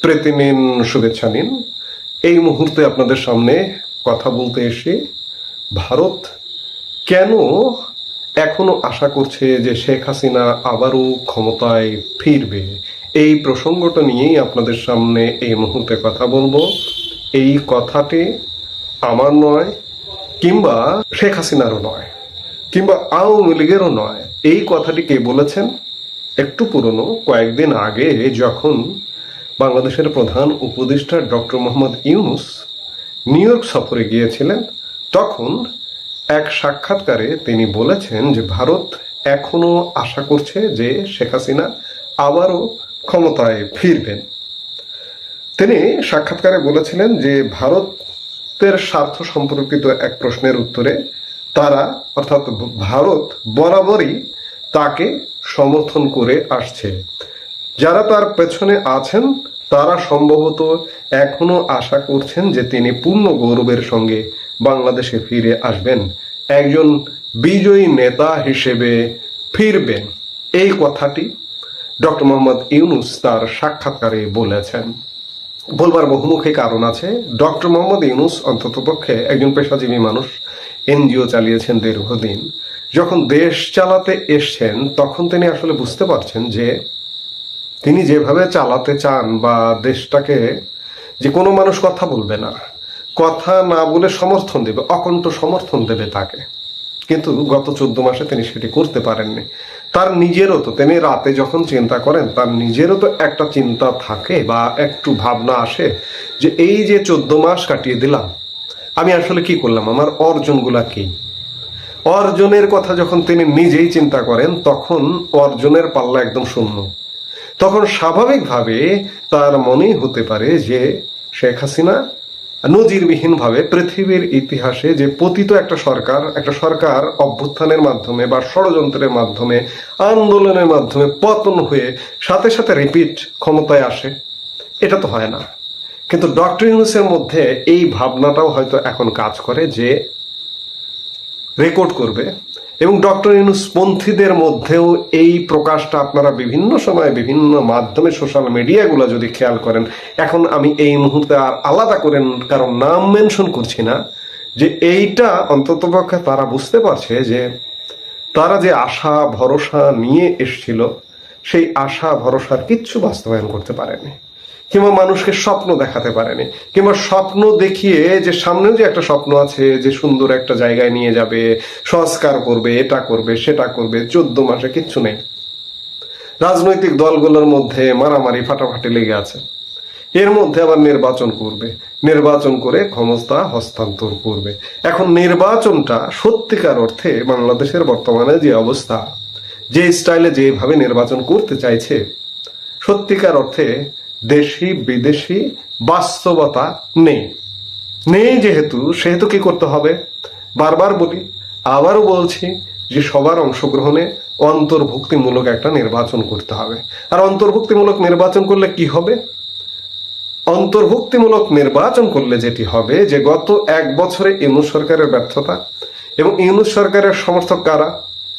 প্রীতি নিন, শুভেচ্ছা নিন। এই মুহূর্তে আপনাদের সামনে কথা বলতে এসে ভারত কেন এখনো আশা করছে যে শেখ হাসিনা আবারও ক্ষমতায় ফিরবে, এই প্রসঙ্গটা নিয়েই আপনাদের সামনে এই মুহূর্তে কথা বলবো। এই কথাটি আমার নয়, কিংবা শেখ হাসিনারও নয়, কিংবা আওয়ামী লীগেরও নয়। এই কথাটি কে বলেছেন? একটু পুরনো, কয়েকদিন আগে যখন বাংলাদেশের প্রধান উপদেষ্টা doctor Mohammad Yunus new York সফরে গিয়েছিলেন, তখন এক সাক্ষাৎকারে তিনি বলেছেন যে ভারত এখনো আশা করছে যে শেখ হাসিনা আবারও ক্ষমতায় ফিরবেন। তিনি সাক্ষাৎকারে বলেছিলেন যে ভারতের স্বার্থ সম্পর্কিত এক প্রশ্নের উত্তরে তারা, অর্থাৎ ভারত, বরাবরই তাকে সমর্থন করে আসছে। যারা তার পেছনে আছেন তারা সম্ভবত এখনো আশা করছেন যে তিনি পূর্ণ গৌরবের সঙ্গে বাংলাদেশে ফিরে আসবেন, একজন বিজয়ী নেতা হিসেবে ফিরবেন। এই কথাটি ডক্টর মোহাম্মদ ইউনূস তার সাক্ষাৎকারে বলেছেন। বলবার বহুমুখী কারণ আছে। ডক্টর মোহাম্মদ ইউনূস অন্ততপক্ষে একজন পেশাজীবী মানুষ, এনজিও চালিয়েছেন দীর্ঘদিন। যখন দেশ চালাতে এসছেন তখন তিনি আসলে বুঝতে পারছেন যে তিনি যেভাবে চালাতে চান বা দেশটাকে, যে কোনো মানুষ কথা বলবে না, কথা না বলে সমর্থন দেবে, অকণ্ঠ সমর্থন দেবে তাকে। কিন্তু গত 14 মাসে তিনি সেটি করতে পারেননি। তার নিজেরও তো, তিনি রাতে যখন চিন্তা করেন তার নিজেরও তো একটা চিন্তা থাকে বা একটু ভাবনা আসে যে এই যে 14 মাস কাটিয়ে দিলাম, আমি আসলে কি করলাম, আমার অর্জনগুলা কি। অর্জনের কথা যখন তিনি নিজেই চিন্তা করেন তখন অর্জনের পাল্লা একদম শূন্য। তখন স্বাভাবিকভাবে তার মনেই হতে পারে যে শেখ হাসিনা নজিরবিহীনভাবে পৃথিবীর ইতিহাসে যে পতিত একটা সরকার অভ্যুত্থানের মাধ্যমে বা ষড়যন্ত্রের মাধ্যমে, আন্দোলনের মাধ্যমে পতন হয়ে সাথে সাথে রিপিট ক্ষমতায় আসে, এটা তো হয় না। কিন্তু ডক্টর ইউনূসের মধ্যে এই ভাবনাটাও হয়তো এখন কাজ করে যে রেকর্ড করবে। এবং ডক্টর ইউনূস পন্থীদের মধ্যেও এই প্রকাশটা আপনারা বিভিন্ন সময় বিভিন্ন মাধ্যমে, সোশ্যাল মিডিয়াগুলো যদি খেয়াল করেন, এখন আমি এই মুহূর্তে আর আলাদা করেন কারণ নাম মেনশন করছি না, যে এইটা অন্ততপক্ষে তারা বুঝতে পারছে যে তারা যে আশা ভরসা নিয়ে এসছিল সেই আশা ভরসার কিচ্ছু বাস্তবায়ন করতে পারেনি, কিংবা মানুষকে স্বপ্ন দেখাতে পারেনি, কিংবা স্বপ্ন দেখিয়ে যে সামনেও যে একটা স্বপ্ন আছে যে সুন্দর একটা জায়গায় নিয়ে যাবে, সংস্কার করবে, এটা করবে, সেটা করবে, 14 মাসে কিচ্ছু নেই। রাজনৈতিক দলগুলোর মধ্যে মারামারি ফাটাফাটি লেগে আছে। এর মধ্যে আবার নির্বাচন করবে, নির্বাচন করে ক্ষমতা হস্তান্তর করবে। এখন নির্বাচনটা সত্যিকার অর্থে বাংলাদেশের বর্তমানে যে অবস্থা, যে স্টাইলে যেভাবে নির্বাচন করতে চাইছে, সত্যিকার অর্থে দেশি বিদেশি বাস্তবতা নেই সেহেতু কি করতে হবে? বারবার বলি, আবারও বলছি যে সবার অংশগ্রহণে অন্তর্ভুক্তিমূলক একটা নির্বাচন করতে হবে। আর অন্তর্ভুক্তিমূলক নির্বাচন করলে কি হবে? অন্তর্ভুক্তিমূলক নির্বাচন করলে যেটি হবে যে গত 1 বছরে ইউনূস সরকারের ব্যর্থতা এবং ইউনূস সরকারের সমর্থক কারা,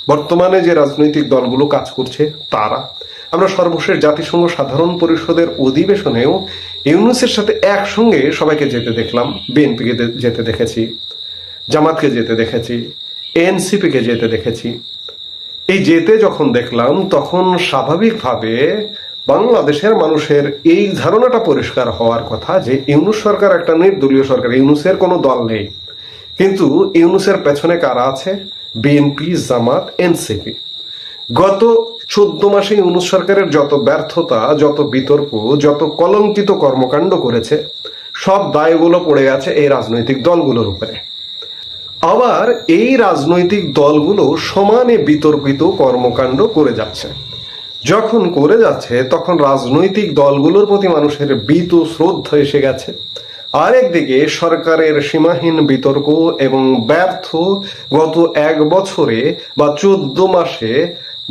বর্তমানে যে রাজনৈতিক দলগুলো কাজ করছে তারা। আমরা সর্বশেষ জাতিসংঘ সাধারণ পরিষদের অধিবেশনেও ইউনূসের সাথে একসঙ্গে সবাইকে যেতে দেখলাম। বিএনপিকে যেতে দেখেছি, জামাতকে যেতে দেখেছি, এনসিপিকে যেতে দেখেছি। এই যেতে যখন দেখলাম তখন স্বাভাবিকভাবে বাংলাদেশের মানুষের এই ধারণাটা পরিষ্কার হওয়ার কথা যে ইউনূস সরকার একটা নির্দলীয় সরকার, ইউনূসের কোনো দল নেই। কিন্তু ইউনূসের পেছনে কারা আছে? বিএনপি, জামাত, এনসিপি। গত 14 মাসে ইউনূস সরকারের যত ব্যর্থতা, যত বিতর্ক, যত কলঙ্কিত কর্মকাণ্ড করেছে, সব দায়গুলো পড়ে গেছে এই রাজনৈতিক দলগুলোর উপরে। আবার এই রাজনৈতিক দলগুলো সমানে বিতর্কিত কর্মকাণ্ড করে যাচ্ছে। যখন করে যাচ্ছে তখন রাজনৈতিক দলগুলোর প্রতি মানুষের ভীত শ্রদ্ধা এসে গেছে। আরেকদিকে সরকারের সীমাহীন বিতর্ক এবং ব্যর্থ গত 1 বছরে বা 14 মাসে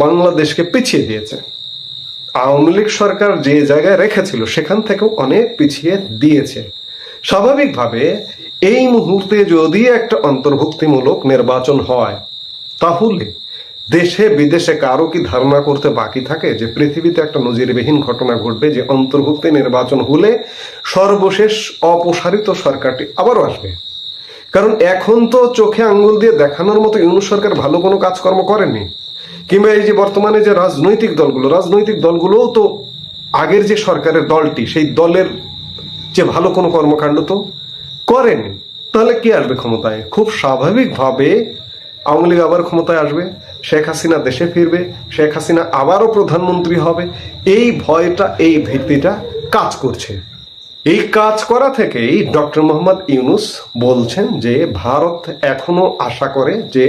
বাংলাদেশকে পিছিয়ে দিয়েছে। আওয়ামী লীগ সরকার যে জায়গায় রেখেছিল সেখান থেকেও অনেক পিছিয়ে দিয়েছে। স্বাভাবিকভাবে এই মুহূর্তে যদি একটা অন্তর্ভুক্তিমূলক নির্বাচন হয় তাহলে দেশে বিদেশে কারো কি ধারণা করতে বাকি থাকে যে পৃথিবীতে একটা নজিরবিহীন ঘটনা ঘটবে, যে অন্তর্ভুক্তি নির্বাচন হলে সর্বশেষ অপসারিত সরকারটি আবারও আসবে? কারণ এখন তো চোখে আঙ্গুল দিয়ে দেখানোর মতো ইউনূস সরকার ভালো কোনো কাজকর্ম করেনি। কিংবা এই যে বর্তমানে যে রাজনৈতিক দলগুলোও তো আগের যে সরকারের দলটি, সেই দলের যে ভালো কোনো কর্মকাণ্ড তো করেনি। তাহলে কি আসবে ক্ষমতায়? খুব স্বাভাবিকভাবে আওয়ামী লীগ আবার ক্ষমতায় আসবে, শেখ হাসিনা দেশে ফিরবে, শেখ হাসিনা আবারও প্রধানমন্ত্রী হবে। এই ভয়টা, এই ভীতিটা কাজ করছে। এই কাজ করা থেকেই ডক্টর মোহাম্মদ ইউনূস বলছেন যে ভারত এখনো আশা করে যে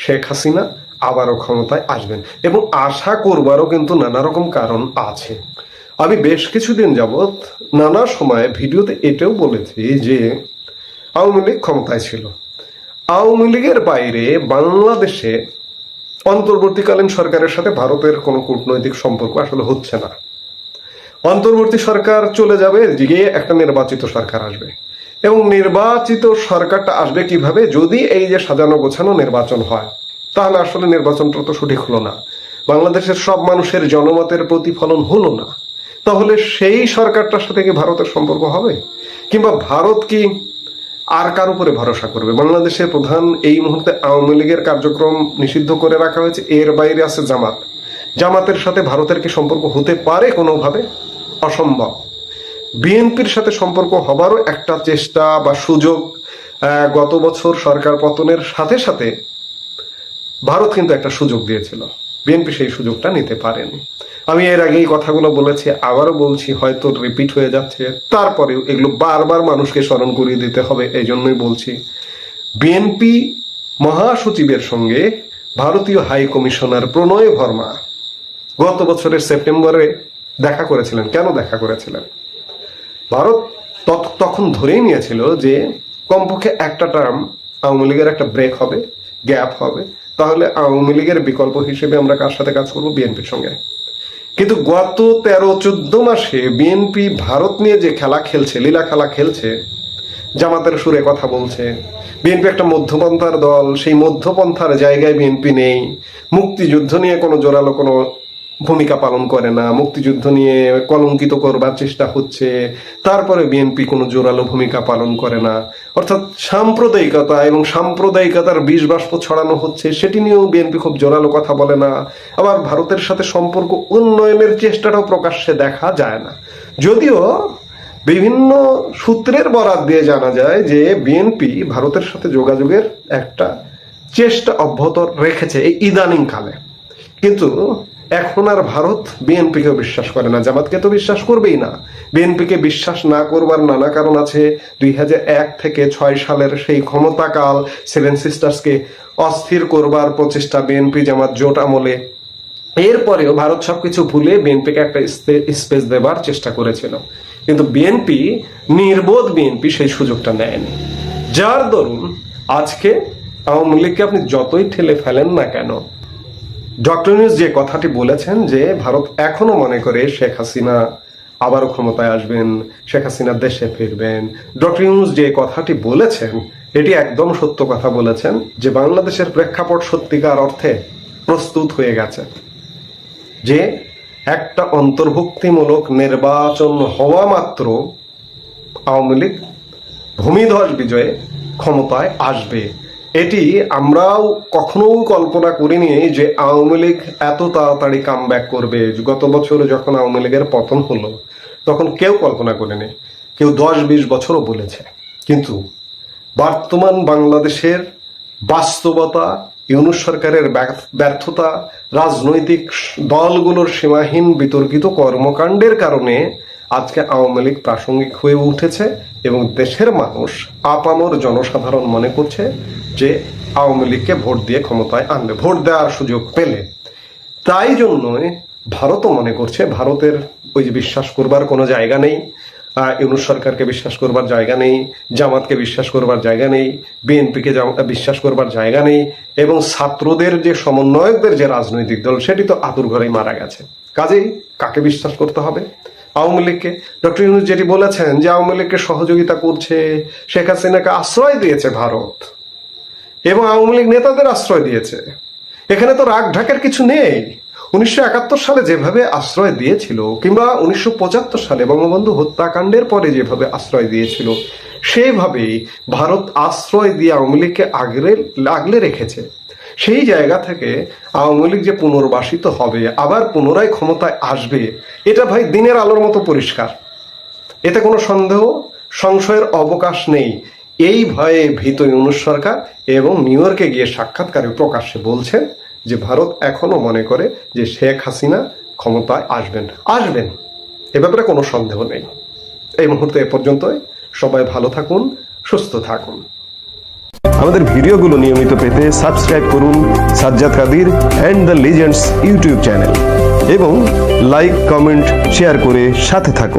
শেখ হাসিনা আবারও ক্ষমতায় আসবেন, এবং আশা করবারও কিন্তু নানা রকম কারণ আছে। আমি বেশ কিছুদিন যাবৎ নানা সময় ভিডিওতে এটাও বলেছি যে আওয়ামী লীগ ক্ষমতায় ছিল, আওয়ামী লীগের বাইরে বাংলাদেশে অন্তর্বর্তীকালীন সরকারের সাথে ভারতের কোনো কূটনৈতিক সম্পর্ক আসলে হচ্ছে না। অন্তর্বর্তী সরকার চলে যাবে, গিয়ে একটা নির্বাচিত সরকার আসবে, এবং নির্বাচিত সরকারটা আসবে কিভাবে? যদি এই যে সাজানো গোছানো নির্বাচন হয়, তাহলে আসলে নির্বাচনটা তো সঠিক হলো না, বাংলাদেশের সব মানুষের জনমতের প্রতিফলন হলো না। তাহলে সেই সরকারটার সাথে কি ভারতের সম্পর্ক হবে? কিংবা ভারত কি আর কার উপরে ভরসা করবে? বাংলাদেশের প্রধান এই মুহূর্তে আওয়ামী লীগের কার্যক্রম নিষিদ্ধ করে রাখা হয়েছে, এর বাইরে আছে জামাত। জামাতের সাথে ভারতের কি সম্পর্ক হতে পারে? কোনোভাবে অসম্ভব। বিএনপির সাথে সম্পর্ক হবারও একটা চেষ্টা বা সুযোগ গত বছর সরকার পতনের সাথে সাথে ভারত কিন্তু একটা সুযোগ দিয়েছিল, বিএনপি সেই সুযোগটা নিতে পারেনি। আমি এর আগে এই কথাগুলো বলেছি, আবারও বলছি, হয়তো রিপিট হয়ে যাচ্ছে, তারপরেও এগুলো বারবার মানুষকে স্মরণ করিয়ে দিতে হবে, এই জন্যই বলছি। বিএনপি মহাসচিবের সঙ্গে ভারতীয় হাই কমিশনার প্রণয় ভার্মা গত বছরের সেপ্টেম্বরে দেখা করেছিলেন। কেন দেখা করেছিলেন? ভারত তখন ধরেই নিয়েছিল যে কমপক্ষে একটা টার্ম আওয়ামী লীগের একটা ব্রেক হবে, গ্যাপ হবে, তাহলে আওয়ামী লীগের বিকল্প হিসেবে আমরা কার সাথে কাজ করবো? বিএনপির সঙ্গে। কিন্তু গত 13-14 মাসে বিএনপি ভারত নিয়ে যে খেলা খেলছে, লীলা খেলা খেলছে, জামাতের সুরে কথা বলছে, বিএনপি একটা মধ্যপন্থার দল, সেই মধ্যপন্থার জায়গায় বিএনপি নেই, মুক্তিযুদ্ধ নিয়ে কোনো জোরালো কোনো ভূমিকা পালন করে না, মুক্তিযুদ্ধ নিয়ে কলঙ্কিত করবার চেষ্টা হচ্ছে, তারপরে বিএনপি কোনো জোরালো ভূমিকা পালন করে না, অর্থাৎ সাম্প্রদায়িকতা এবং সাম্প্রদায়িকতার বিষ বাষ্প ছড়ানো হচ্ছে, সেটি নিয়েও বিএনপি খুব জোরালো কথা বলে না। আবার ভারতের সাথে সম্পর্ক উন্নয়নের চেষ্টাটাও প্রকাশ্যে দেখা যায় না, যদিও বিভিন্ন সূত্রের বরাত দিয়ে জানা যায় যে বিএনপি ভারতের সাথে যোগাযোগের একটা চেষ্টা অব্যাহত রেখেছে এই ইদানিং কালে। কিন্তু এখন আর ভারত বিএনপিকে বিশ্বাস করে না, জামাতকে তো বিশ্বাস করবেই না। বিএনপিকে বিশ্বাস না করবার নানা কারণ আছে। 2001 থেকে 6 সালের সেই ক্ষমতাকাল, সেভেন সিস্টার্সকে অস্থির করবার প্রচেষ্টা বিএনপি জামাত জোট আমলে, এরপরেও ভারত সবকিছু ভুলে বিএনপিকে একটা স্পেস দেবার চেষ্টা করেছিল, কিন্তু বিএনপি নির্বোধ, বিএনপি সেই সুযোগটা নেয়নি। যার দরুন আজকে আওয়ামী লীগকে আপনি যতই ঠেলে ফেলেন না কেন, ডক্টর ইউনূস যে কথাটি বলেছেন যে ভারত এখনো মনে করে শেখ হাসিনা আবারও ক্ষমতায় আসবেন, শেখ হাসিনা দেশে ফিরবেন, ডক্টর ইউনূস যে কথাটি বলেছেন এটি একদম সত্য কথা বলেছেন, যে বাংলাদেশের প্রেক্ষাপট সত্যিকার অর্থে প্রস্তুত হয়ে গেছে, যে একটা অন্তর্ভুক্তিমূলক নির্বাচন হওয়া মাত্র আওয়ামী লীগ ভূমিধস বিজয়ে ক্ষমতায় আসবে। এটি আমরাও কখনো কল্পনা করিনি যে আওয়ামী লীগ এত তাড়াতাড়ি কামব্যাক করবে। গত বছর যখন আওয়ামী লীগের পতন হলো তখন কেউ কল্পনা করেনি, কেউ 10-20 বছরও বলেছে। কিন্তু বর্তমান বাংলাদেশের বাস্তবতা, ইউনূস সরকারের ব্যর্থতা, রাজনৈতিক দলগুলোর সীমাহীন বিতর্কিত কর্মকাণ্ডের কারণে আজকে আওয়ামী লীগ প্রাসঙ্গিক হয়ে উঠেছে, এবং দেশের মানুষ, আপামর জনসাধারণ মনে করছে যে আওয়ামী লীগকে ভোট দিয়ে ক্ষমতায় আনবে, ভোট দেওয়ার সুযোগ পেলে। তাই জন্যই ভারতও মনে করছে ভারতের ওই যে বিশ্বাস করবার কোনো জায়গা নেই, ইউনূস সরকারকে বিশ্বাস করবার জায়গা নেই, জামাতকে বিশ্বাস করবার জায়গা নেই, বিএনপিকে বিশ্বাস করবার জায়গা নেই, এবং ছাত্রদের যে সমন্বয়কদের যে রাজনৈতিক দল সেটি তো আতুর ঘরেই মারা গেছে। কাজেই কাকে বিশ্বাস করতে হবে? আওয়ামী লীগকে। ডক্টর ইউনূস যেটি বলেছেন যে আওয়ামী লীগকে সহযোগিতা করছে, শেখ হাসিনাকে আশ্রয় দিয়েছে ভারত, এবং আওয়ামী লীগ নেতাদের আশ্রয় দিয়েছে, এখানে তো রাগ ঢাকের কিছু নেই। 1971 সালে যেভাবে আশ্রয় দিয়েছিল, কিংবা 1975 সালে বঙ্গবন্ধু হত্যাকাণ্ডের পরে যেভাবে আশ্রয় দিয়েছিল, সেইভাবেই ভারত আশ্রয় দিয়ে আওয়ামী লীগকে আগলে রেখেছে। সেই জায়গা থেকে আওয়ামী লীগ যে পুনর্বাসিত হবে, আবার পুনরায় ক্ষমতায় আসবে, এটা ভাই দিনের আলোর মতো পরিষ্কার। এতে কোনো সন্দেহ সংশয়ের অবকাশ নেই। এই ভয়ে ভীত ইউনূস সরকার এবং নিউ ইয়র্কে গিয়ে সাক্ষাৎকারে প্রকাশ্যে বলছেন যে ভারত এখনো মনে করে যে শেখ হাসিনা ক্ষমতায় আসবেন। এ ব্যাপারে কোনো সন্দেহ নেই। এই মুহূর্তে এ পর্যন্তই। সবাই ভালো থাকুন, সুস্থ থাকুন। আমাদের ভিডিওগুলো নিয়মিত পেতে সাবস্ক্রাইব করুন Sajjad Kadir and the legends YouTube channel এবং লাইক, কমেন্ট, শেয়ার করে সাথে থাকুন।